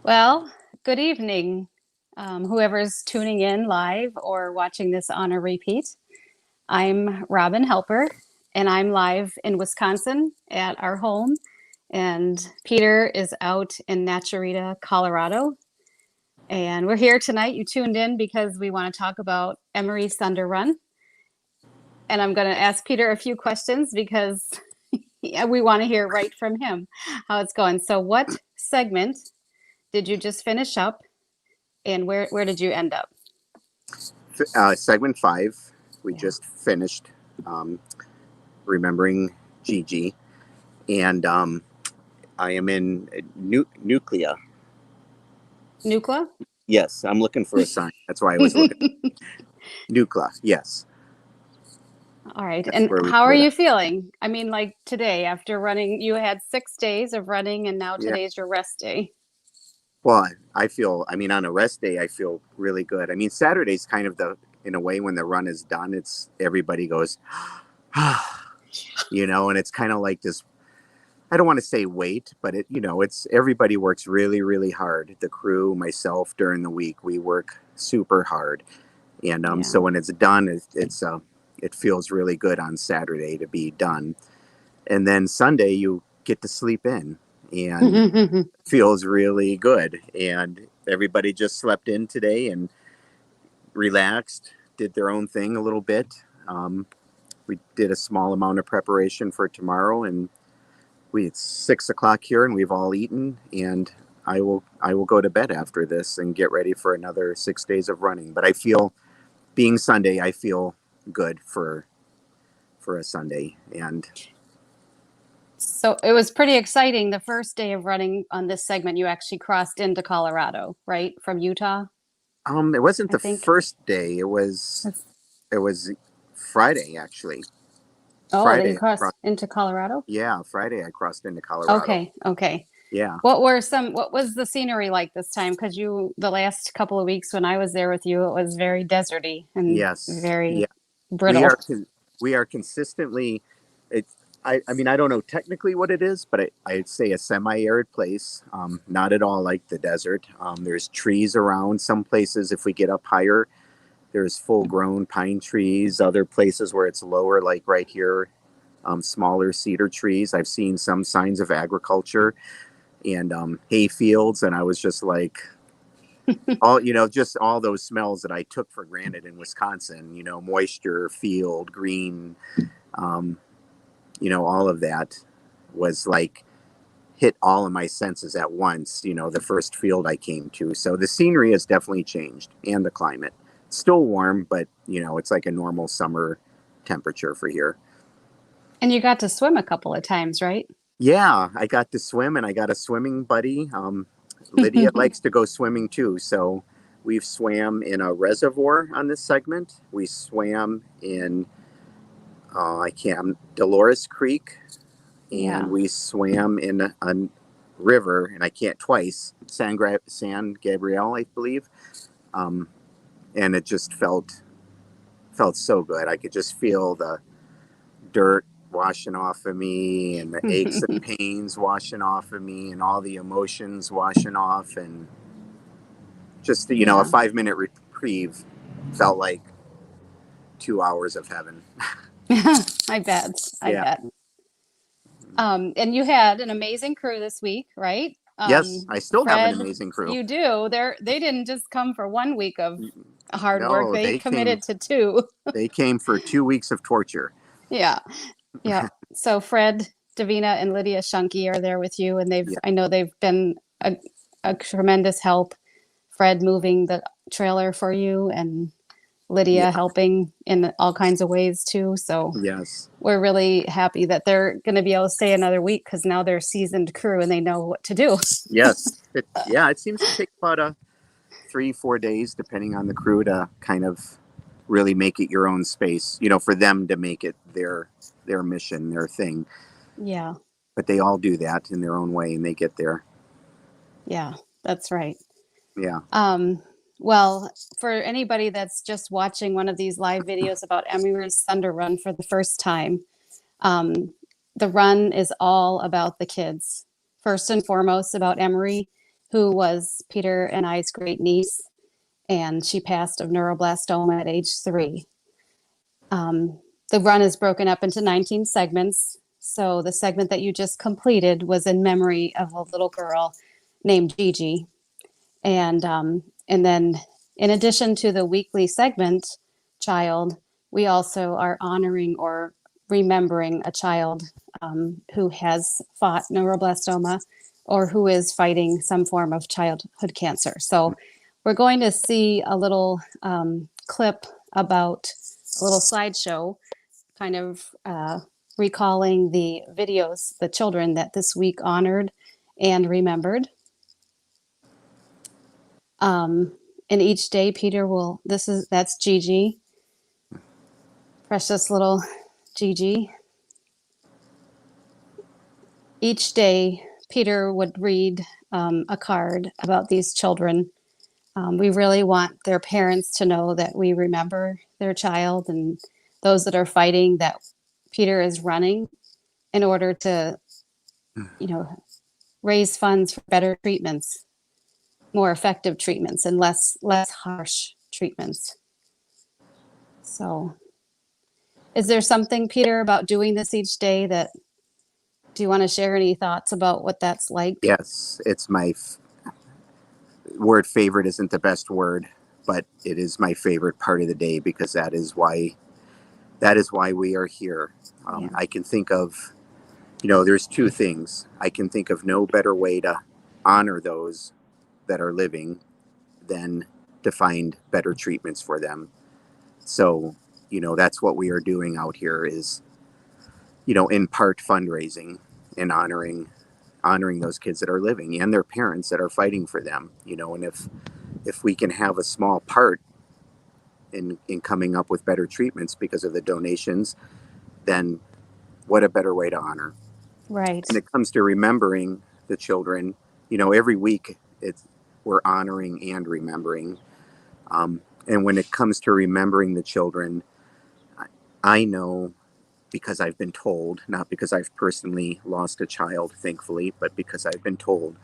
Well, good evening, whoever's tuning in live or watching this on a repeat. I'm Robin Helper, and I'm live in Wisconsin at our home. And Peter is out in Naturita, Colorado. And we're here tonight. You tuned in because we want to talk about Emery's Thunder Run. And I'm going to ask Peter a few questions because we want to hear right from him how it's going. So, what segment did you just finish up? And where did you end up? Segment 5, we Yeah. just finished um, remembering Gigi, and I am in Nuclea. Nucla? Yes, I'm looking for a sign. That's why I was looking. Nuclea, yes, All right. that's And where we how are split up. you feeling? I mean, like today after running, you had 6 days of running and now Yeah. today's your rest day. Well, I mean, on a rest day, I feel really good. I mean, Saturday's kind of in a way, when the run is done, it's everybody goes, and it's kind of like this. I don't want to say wait, but it's everybody works really, really hard. The crew, myself, during the week, we work super hard, and Yeah. so when it's done, it feels really good on Saturday to be done, and then Sunday you get to sleep in, and it feels really good. And everybody just slept in today and relaxed, did their own thing a little bit. We did a small amount of preparation for tomorrow, and it's 6 o'clock here, and we've all eaten, and I will go to bed after this and get ready for another 6 days of running. But I feel, being Sunday, I feel good for a Sunday. And So it was pretty exciting. The first day of running on this segment, you actually crossed into Colorado, right? From Utah, it wasn't I the think. first day. It was Friday, actually. Oh, that you Friday I crossed crossed. into Colorado? Yeah, Friday I crossed into Colorado. Okay, okay. Yeah. What was the scenery like this time? Because the last couple of weeks when I was there with you, it was very deserty and Yes. Yeah. very We brittle. are we are consistently. It's I mean, I don't know technically what it is, but I'd say a semi-arid place. Not at all like the desert. There's trees around. Some places, if we get up higher, there's full-grown pine trees. Other places where it's lower, like right here, smaller cedar trees. I've seen some signs of agriculture and hay fields, and I was just like, just all those smells that I took for granted in Wisconsin. Moisture, field, green. Um, all of that was like hit all of my senses at once. The first field I came to. So the scenery has definitely changed, and the climate. It's still warm, but it's like a normal summer temperature for here. And you got to swim a couple of times, right? Yeah, I got to swim, and I got a swimming buddy. Lydia likes to go swimming too, so we've swam in a reservoir on this segment. We swam in I can't Dolores Creek, and Yeah. we swam in a river, and I can't twice San Gabriel, I believe, um, and it just felt so good. I could just feel the dirt washing off of me, and the aches and pains washing off of me, and all the emotions washing off, and just a Yeah. 5 minute reprieve felt like 2 hours of heaven. I bet. I Yeah. bet. And you had an amazing crew this week, right? Yes, I still have an Fred, amazing crew. you do. They didn't just come for 1 week of hard work. No, They committed to two. they came for 2 weeks of torture. Yeah. Yeah. So Fred, Davina, and Lydia Shunky are there with you, and Yeah. I know they've been a tremendous help. Fred moving the trailer for you, and Lydia Yeah. helping in all kinds of ways too. So Yes. we're really happy that they're going to be able to stay another week because now they're a seasoned crew and they know what to do. Yes. It seems to take about 3-4 days, depending on the crew, to kind of really make it your own space. For them to make it their mission, their thing. Yeah. But they all do that in their own way, and they get there. Yeah, that's right. Yeah. Well, for anybody that's just watching one of these live videos about Emery's Thunder Run for the first time, the run is all about the kids. First and foremost, about Emery, who was Peter and I's great niece, and she passed of neuroblastoma at age 3. Um, the run is broken up into 19 segments. So the segment that you just completed was in memory of a little girl named Gigi. And then in addition to the weekly segment child, we also are honoring or remembering a child who has fought neuroblastoma or who is fighting some form of childhood cancer. So we're going to see a little clip about a little slideshow, kind of recalling the videos, the children that this week honored and remembered. And each day, Peter will, that's Gigi, precious little Gigi. Each day, Peter would read a card about these children. We really want their parents to know that we remember their child, and those that are fighting, that Peter is running in order to, raise funds for better treatments, more effective treatments, and less harsh treatments. So, is there something, Peter, about doing this each day that, do you want to share any thoughts about what that's like? Yes, it's my word favorite isn't the best word, but it is my favorite part of the day because that is why we are here. Yeah. I can think of, there's two things. I can think of no better way to honor those that are living than to find better treatments for them. So, that's what we are doing out here is, in part fundraising and honoring those kids that are living and their parents that are fighting for them, and if we can have a small part in coming up with better treatments because of the donations, then what a better way to honor. Right. When it comes to remembering the children, every week we're honoring and remembering. And when it comes to remembering the children, I know because I've been told, not because I've personally lost a child, thankfully, but because I've been told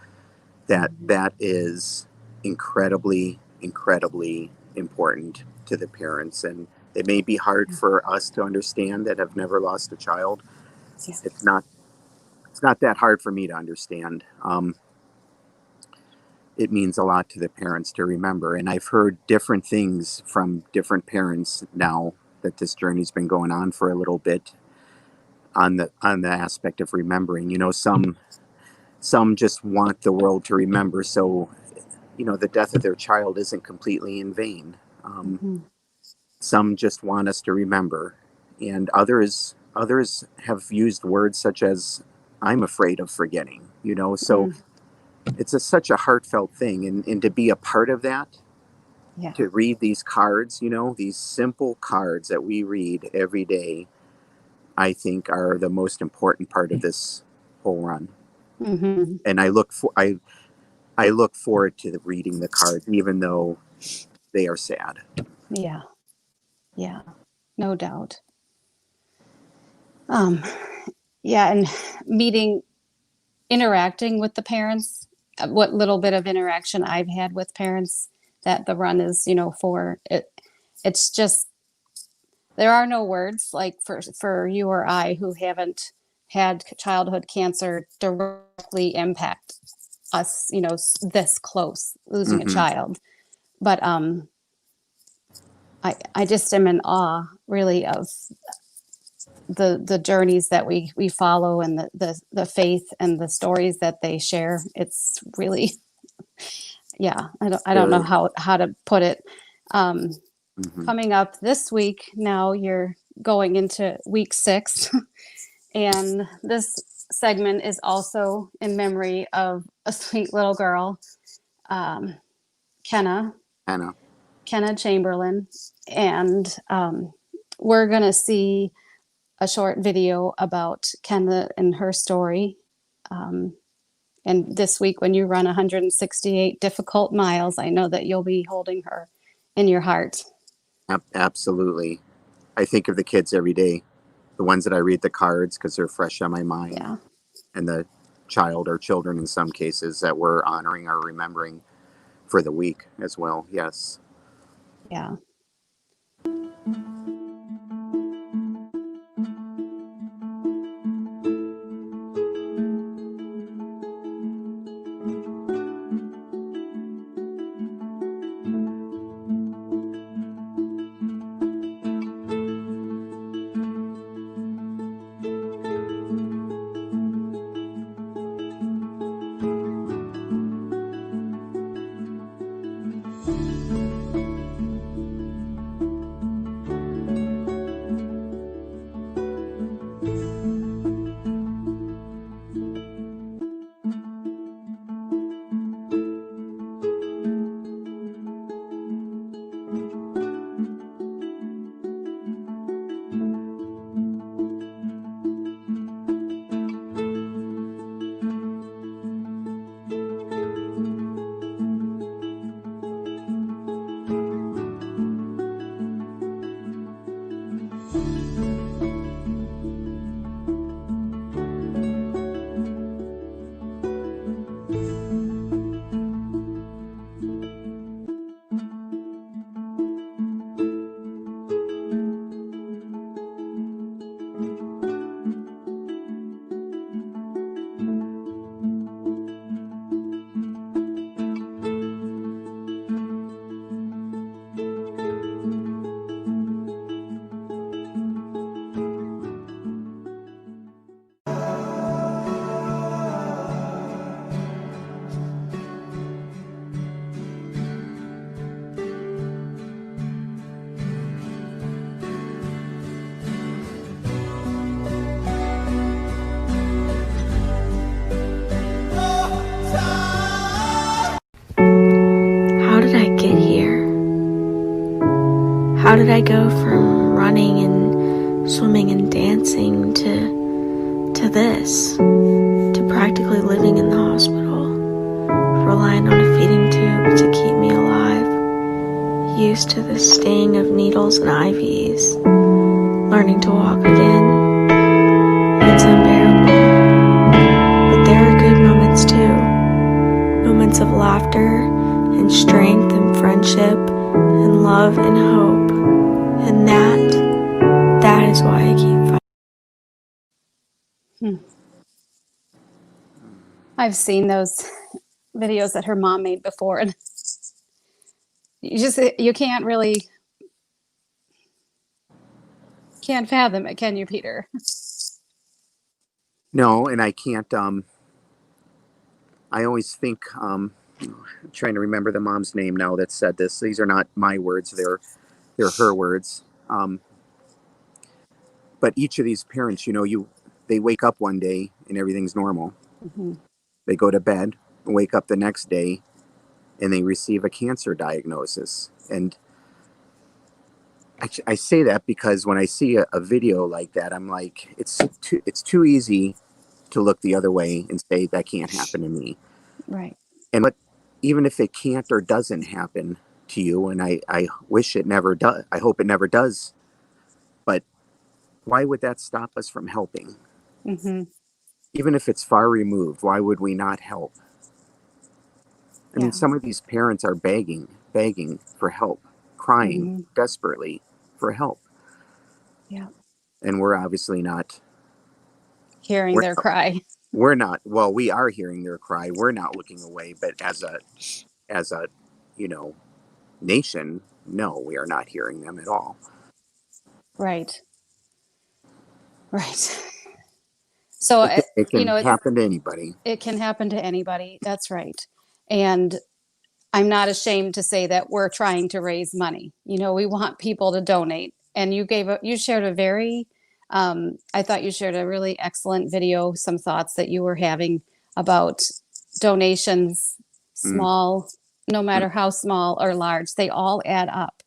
that is incredibly, incredibly important to the parents. And it may be hard for us to understand that have never lost a child. Yeah. It's not that hard for me to understand. It means a lot to the parents to remember. And I've heard different things from different parents now that this journey's been going on for a little bit on the aspect of remembering. Some just want the world to remember, so the death of their child isn't completely in vain. Mm-hmm. Some just want us to remember, and others have used words such as "I'm afraid of forgetting." So it's such a heartfelt thing, and to be a part of that, Yeah. to read these cards, these simple cards that we read every day, I think are the most important part of this whole run. Mm-hmm. And I look forward to reading the cards, even though they are sad. Yeah. Yeah. No doubt. Um, yeah, and interacting with the parents, what little bit of interaction I've had with parents that the run is, for it. It's just, there are no words like for you or I who haven't had childhood cancer directly impact us, this close, losing a Hmm. child. But I just am in awe, really, of the journeys that we follow, and the faith and the stories that they share. It's really, yeah. I don't know There, how to put it. Um, hmm Coming up this week, now you're going into week 6, and this segment is also in memory of a sweet little girl, um, Kenna. Anna. Kenna Chamberlain, and we're going to see a short video about Kenna and her story. Um, and this week, when you run 168 difficult miles, I know that you'll be holding her in your heart. Absolutely. I think of the kids every day, the ones that I read the cards because they're fresh on my mind, Yeah. and child or children in some cases that we're honoring or remembering for the week as well. Yes. Yeah. How did I get here? How did I go from running and swimming and dancing to this? To practically living in the hospital, relying on a feeding tube to keep me alive, used to the sting of needles and IVs, learning to walk again. It's unbearable. But there are good moments too. Moments of laughter and strength and friendship and love and hope. And that is why I keep fighting. I've seen those videos that her mom made before, and you can't really can't fathom it, can you, Peter? No, and I can't. I always think. I'm trying to remember the mom's name now that said this. These are not my words; they're her words. But each of these parents, they wake up one day and everything's normal. Hmm. They go to bed, wake up the next day, and they receive a cancer diagnosis. And I say that because when I see a video like that, I'm like, it's too easy to look the other way and say that can't happen to me. Right. And but even if it can't or doesn't happen to you, and I wish it never does, I hope it never does, but why would that stop us from helping? Hmm. Even if it's far removed, why would we not help? I mean, Yeah. some of these parents are begging for help, crying Hmm. desperately for help. Yeah. And we're obviously not, Hearing we're, their cry. we're not, well, we are hearing their cry. We're not looking away, but as a, you know, nation, no, we are not hearing them at all. Right. Right. So, It you can know, happen to anybody. it can happen to anybody. That's right. And I'm not ashamed to say that we're trying to raise money. We want people to donate. And you shared a very, I thought you shared a really excellent video, some thoughts that you were having about donations, Mm, small, no mm, matter how small or large, they all add up.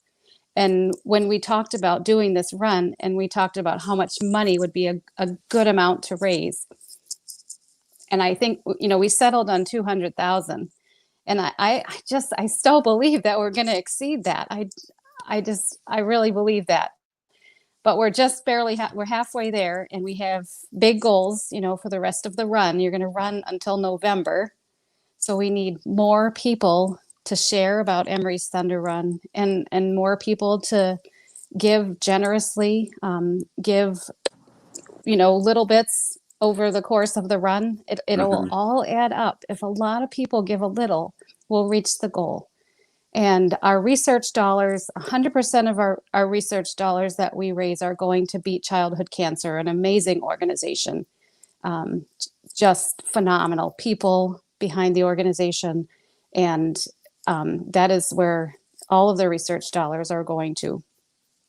And when we talked about doing this run and we talked about how much money would be a good amount to raise, and I think, we settled on 200,000. And I still believe that we're going to exceed that. I really believe that. but we're just barely we're halfway there, and we have big goals, for the rest of the run. You're going to run until November, so we need more people to share about Emery's Thunder Run, and more people to give generously, give little bits over the course of the run. It'll Hmm. all add up. If a lot of people give a little, we'll reach the goal. And our research dollars, 100% of our research dollars that we raise are going to Beat Childhood Cancer, an amazing organization. Um, just phenomenal people behind the organization. And that is where all of the research dollars are going to.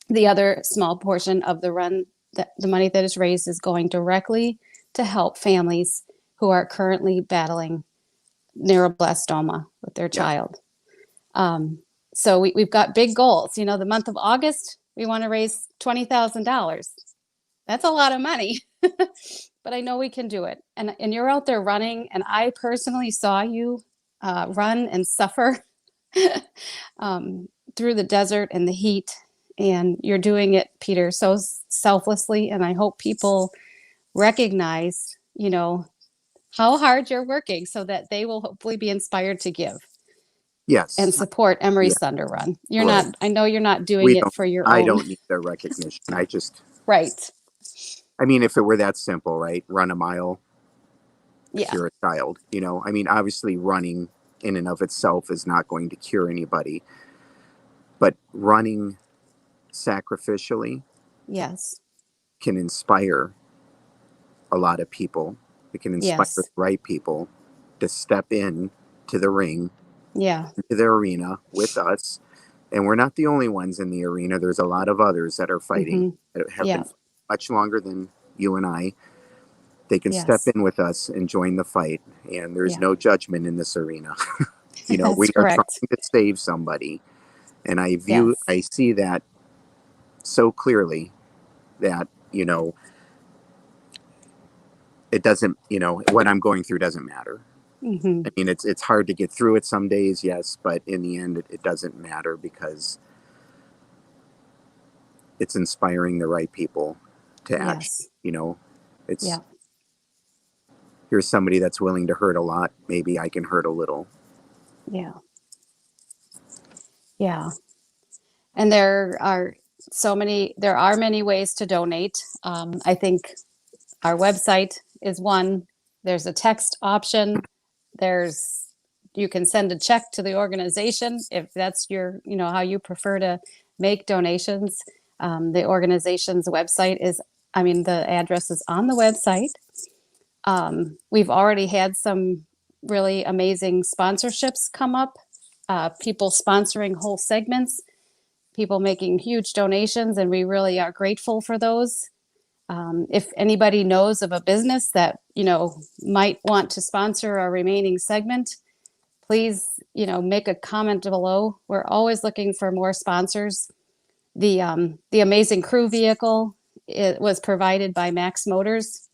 The other small portion of the run, the money that is raised, is going directly to help families who are currently battling neuroblastoma with their Yeah. child. So we've got big goals. The month of August, we want to raise $20,000. That's a lot of money, but I know we can do it. And you're out there running, and I personally saw you run and suffer through the desert and the heat. And you're doing it, Peter, so selflessly. And I hope people recognize, how hard you're working, so that they will hopefully be inspired to give and Yes. support Emery's Yeah. Thunder Run. Right. I know you're not doing We it don't. for your I own. don't need the recognition. Right. I mean, if it were that simple, right? Run a mile, Yeah. cure a child. I mean, obviously, running in and of itself is not going to cure anybody, but running sacrificially Yes. can inspire a lot of people. It can inspire the Yes. right people to step in to the ring, Yeah. to the arena with us. And we're not the only ones in the arena. There's a lot of others that are fighting, Mm-hmm. that have Yeah. been much longer than you and I. They can step Yes. in with us and join the fight. And there's Yeah. no judgment in this arena. We That's are trying correct. to save somebody. And Yes. I see that so clearly that, it doesn't, what I'm going through doesn't matter. Mm-hmm. I mean, it's hard to get through it some days, yes, but in the end, it doesn't matter, because it's inspiring the right people to action. Yes. It's Yeah. Here's somebody that's willing to hurt a lot. Maybe I can hurt a little. Yeah. Yeah. And there are many ways to donate. I think our website is one. There's a text option. You can send a check to the organization if that's how you prefer to make donations. The organization's website the address is on the website. We've already had some really amazing sponsorships come up, people sponsoring whole segments, people making huge donations, and we really are grateful for those. If anybody knows of a business that, might want to sponsor our remaining segment, please, make a comment below. We're always looking for more sponsors. The amazing crew vehicle, it was provided by Max Motors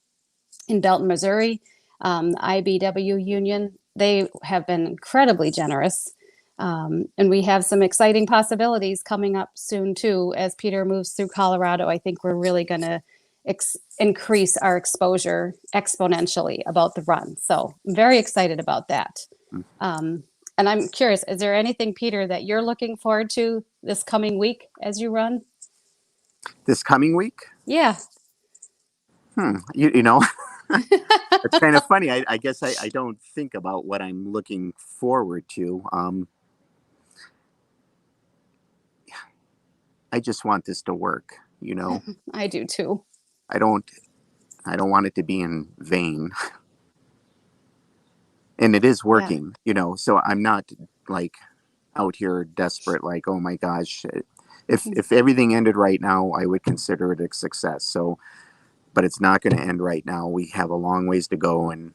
in Belton, Missouri. IBW Union, they have been incredibly generous. And we have some exciting possibilities coming up soon too. As Peter moves through Colorado, I think we're really going to increase our exposure exponentially about the run. So I'm very excited about that. And I'm curious, is there anything, Peter, that you're looking forward to this coming week as you run? This coming week? Yeah. You know, it's kind of funny. I guess I don't think about what I'm looking forward to. I just want this to work, I do too. I don't want it to be in vain. And it is working, so I'm not like out here desperate, like, oh my gosh, if everything ended right now, I would consider it a success. So, but it's not going to end right now. We have a long ways to go, and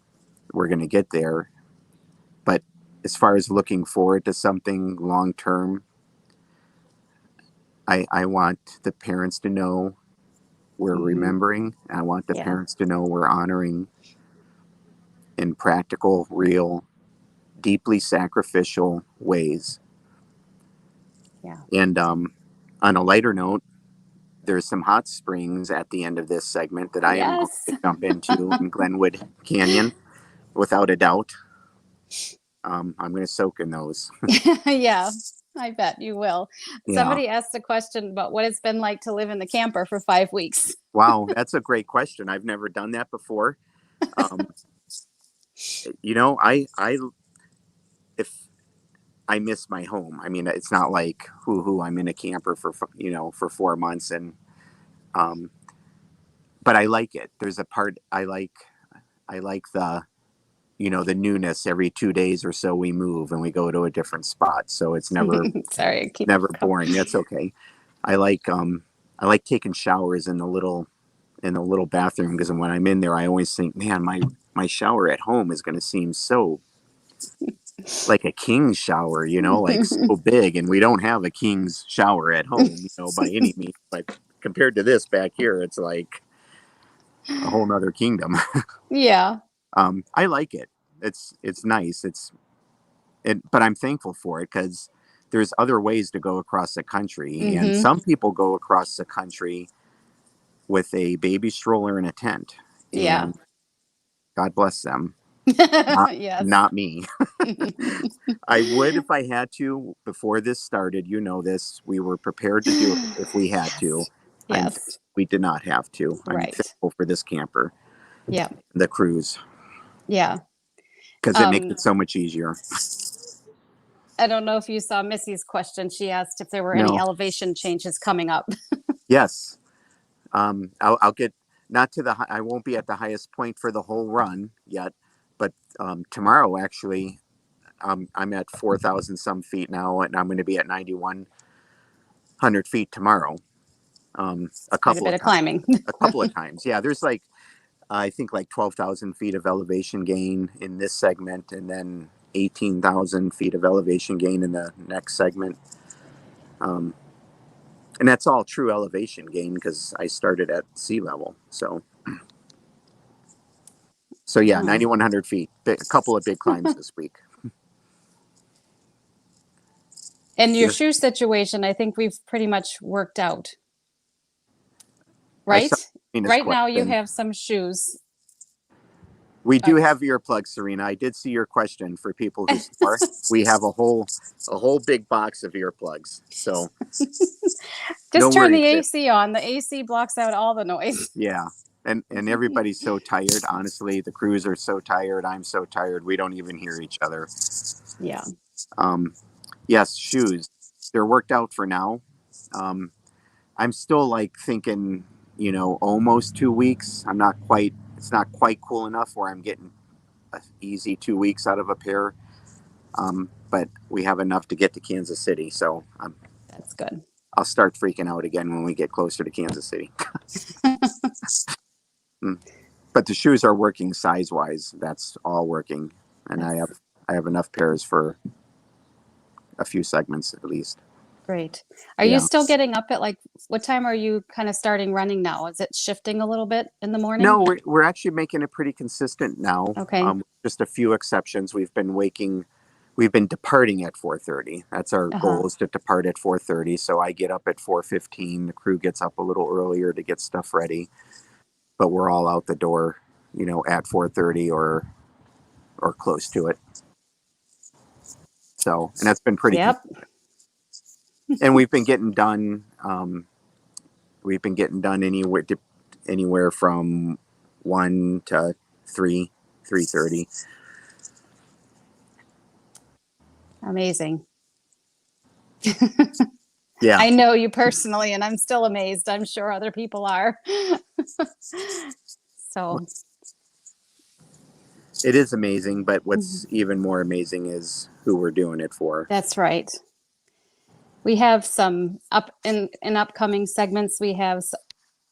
we're going to get there. But as far as looking forward to something long term, I want the parents to know we're remembering. I want the Yeah. parents to know we're honoring in practical, real, deeply sacrificial ways. Yeah. And on a lighter note, there's some hot springs at the end of this segment that I am going Yes. to jump into in Glenwood Canyon, without a doubt. I'm going to soak in those. Yeah, I bet you will. Yeah. Somebody asked a question about what it's been like to live in the camper for 5 weeks. Wow, that's a great question. I've never done that before. Um, you know, if I miss my home. I mean, it's not like I'm in a camper for 4 months, and um, but I like it. There's a part I like. I like the newness. Every 2 days or so we move and we go to a different spot, so it's never Sorry, keep never going. boring. That's okay. I like I like taking showers in the little bathroom, because when I'm in there, I always think, man, my shower at home is going to seem so like a king's shower, like so big, and we don't have a king's shower at home, by any means. But compared to this back here, it's like a whole nother kingdom. Yeah. I like it. It's nice. But I'm thankful for it, because there's other ways to go across the country, and Hmm. some people go across the country with a baby stroller and a tent, Yeah. and God bless them. Not, Yes. not me. I would if I had to. Before this started, this, we were prepared to do it if we had to. Yes. Yes. We did not have to. I'm Right. thankful for this camper, Yeah. the cruise, Yeah. because it makes Um, it so much easier. I don't know if you saw Missy's question. She asked if there were any No. elevation changes coming up. Yes. I'll get, not to I won't be at the highest point for the whole run yet, but tomorrow, actually, I'm at 4,000 some feet now, and I'm going to be at 9,100 feet tomorrow. A Quite a couple bit of of times. climbing. A couple of times. Yeah, there's I think 12,000 feet of elevation gain in this segment, and then 18,000 feet of elevation gain in the next segment. And that's all true elevation gain, because I started at sea level. So yeah, Oh. 9,100 feet. A couple of big climbs this week. And your Yes, shoe situation, I think we've pretty much worked out, I right? saw Nina's Right now, you question. have some shoes. We Uh, do have earplugs, Serena. I did see your question. For people who snore, we have a whole big box of earplugs. So no Just turn the worries there. AC on. The AC blocks out all the noise. Yeah. And everybody's so tired. Honestly, the crews are so tired. I'm so tired. We don't even hear each other. Yeah. Um, yes, shoes. They're worked out for now. Um, I'm still thinking, almost 2 weeks. It's not quite cool enough where I'm getting an easy 2 weeks out of a pair. But we have enough to get to Kansas City. So That's good. I'll start freaking out again when we get closer to Kansas City. But the shoes are working size wise. That's all working. And I That's have enough pairs for a few segments at least. great. Are you Yeah. still getting up at what time are you kind of starting running now? Is it shifting a little bit in the morning? No, we're actually making it pretty consistent now. Okay. Just a few exceptions. We've been departing at 4:30. That's our Uh-huh. goal, is to depart at 4:30. So I get up at 4:15. The crew gets up a little earlier to get stuff ready, but we're all out the door, at 4:30 or close to it. So, and that's been pretty. Yep. And we've been getting done. Anywhere from 1 to 3:30. Amazing. Yeah, I know you personally, and I'm still amazed. I'm sure other people are. So, it is amazing. But what's even more amazing is who we're doing it for. that's right. We have some in upcoming segments. We have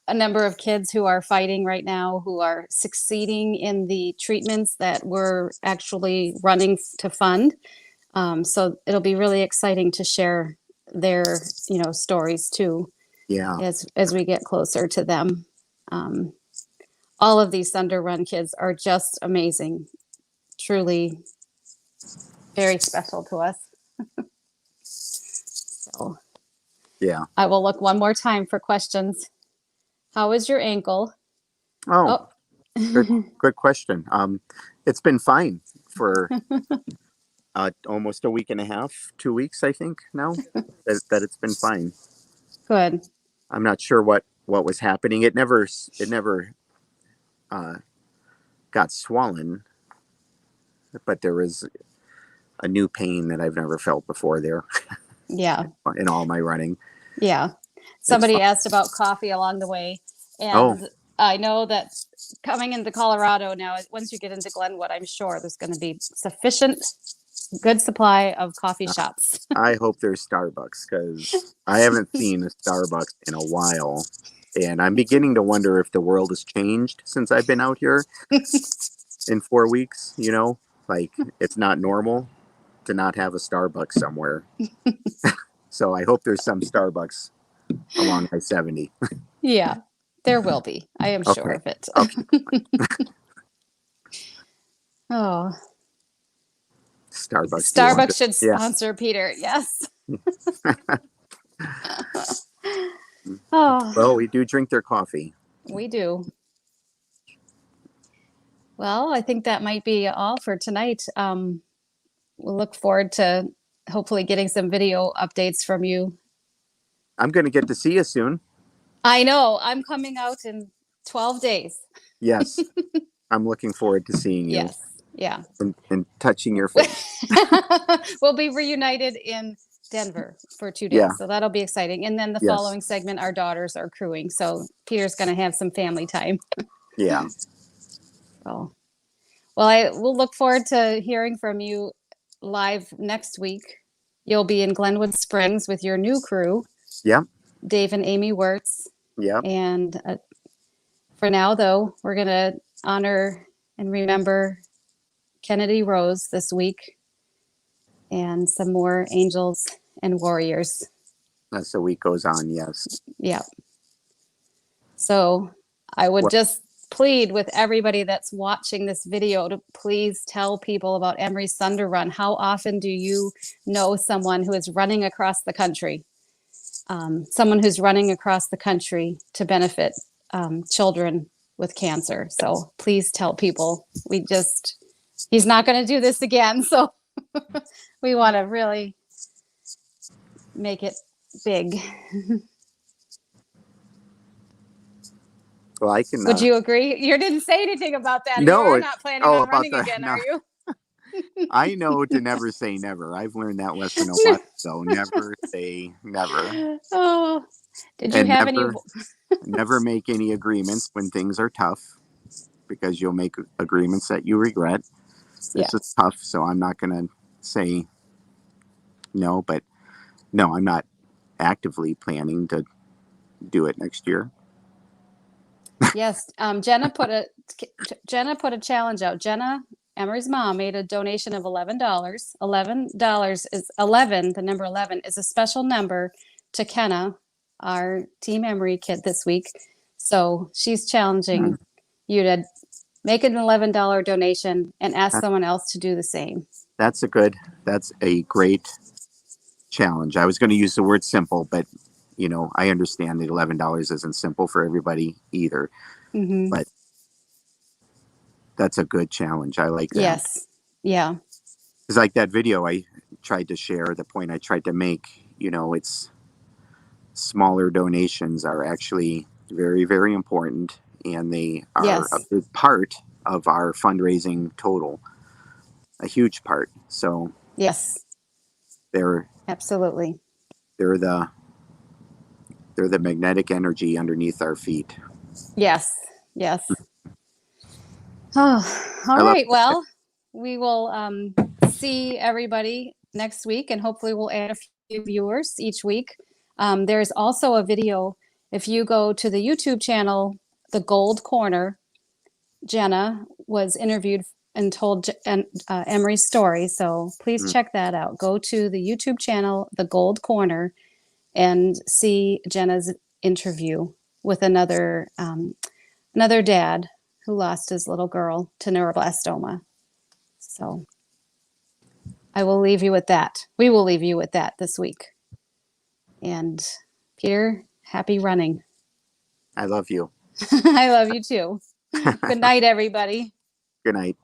a number of kids who are fighting right now, who are succeeding in the treatments that we're actually running to fund. So it'll be really exciting to share their, stories too, Yeah, as we get closer to them. All of these Thunder Run kids are just amazing, truly very special to us. So Yeah. I will look one more time for questions. How is your ankle? Oh, Oh, good question. It's been fine for almost a week and a half, 2 weeks, I think now that it's been fine. good. I'm not sure what was happening. It never uh, got swollen, but there was a new pain that I've never felt before there Yeah, in all my running. yeah. It's fine. Somebody asked about coffee along the way, Oh, and I know that coming into Colorado now, once you get into Glenwood, I'm sure there's going to be sufficient good supply of coffee shops. I hope there's Starbucks because I haven't seen a Starbucks in a while. And I'm beginning to wonder if the world has changed since I've been out here in 4 weeks. Like it's not normal to not have a Starbucks somewhere. So I hope there's some Starbucks along I-70. Yeah, there will be. I am sure Okay. of it. Okay. Oh, Starbucks, do you want to? Starbucks should Yeah. sponsor Peter. Yes. Oh, Well, we do drink their coffee. we do. Well, I think that might be all for tonight. We'll look forward to hopefully getting some video updates from you. I'm going to get to see you soon. I know I'm coming out in 12 days. Yes. I'm looking forward to seeing you Yes. Yeah. and touching your face. We'll be reunited in Denver for 2 days. Yeah. So that'll be exciting. And then the Yes. following segment, our daughters are crewing. So Peter's going to have some family time. Yeah. So, well, I will look forward to hearing from you live next week. You'll be in Glenwood Springs with your new crew, Yep. Dave and Amy Wirtz. Yep. And for now, though, we're going to honor and remember Kennedy Rose this week and some more angels and warriors. As the week goes on, yes. Yeah. So I would Well, just plead with everybody that's watching this video to please tell people about Emery's Thunder Run. How often do you know someone who is running across the country? Someone who's running across the country to benefit children with cancer. So please tell people. He's not going to do this again. So we want to really make it big. well, I can. Would you agree? You didn't say anything about that. No, You're not planning on running again, no. are you? I know to never say never. I've learned that lesson a while ago. Never say never. Oh, did you And have any? never make any agreements when things are tough, because you'll make agreements that you regret. This is tough, so I'm not going to say no. But no, I'm not actively planning to do it next year. Yes, Jenna put a challenge out. Jenna, Emery's mom, made a donation of $11. $11 is 11. The number 11 is a special number to Kenna, our Team Emery kid this week. So she's challenging you to make an $11 donation and ask someone else to do the same. That's a great challenge. I was going to use the word simple, but I understand that $11 isn't simple for everybody either. Mm-hmm. But that's a good challenge. I like that. Yes. Yeah. It's like that video I tried to share, the point I tried to make, it's smaller donations are actually very, very important, and they are a big part of our fundraising total, a huge part. So yes, they're absolutely. They're the magnetic energy underneath our feet. Yes. Yes. Oh, all right. Well, we will see everybody next week, and hopefully we'll add a few viewers each week. There's also a video. If you go to the YouTube channel, The Gold Corner, Jenna was interviewed and told Emery's story. So please check that out. Go to the YouTube channel, The Gold Corner, and see Jenna's interview with another dad who lost his little girl to neuroblastoma. So I will leave you with that. We will leave you with that this week. And Peter, happy running. I love you. I love you too. Good night, everybody. Good night.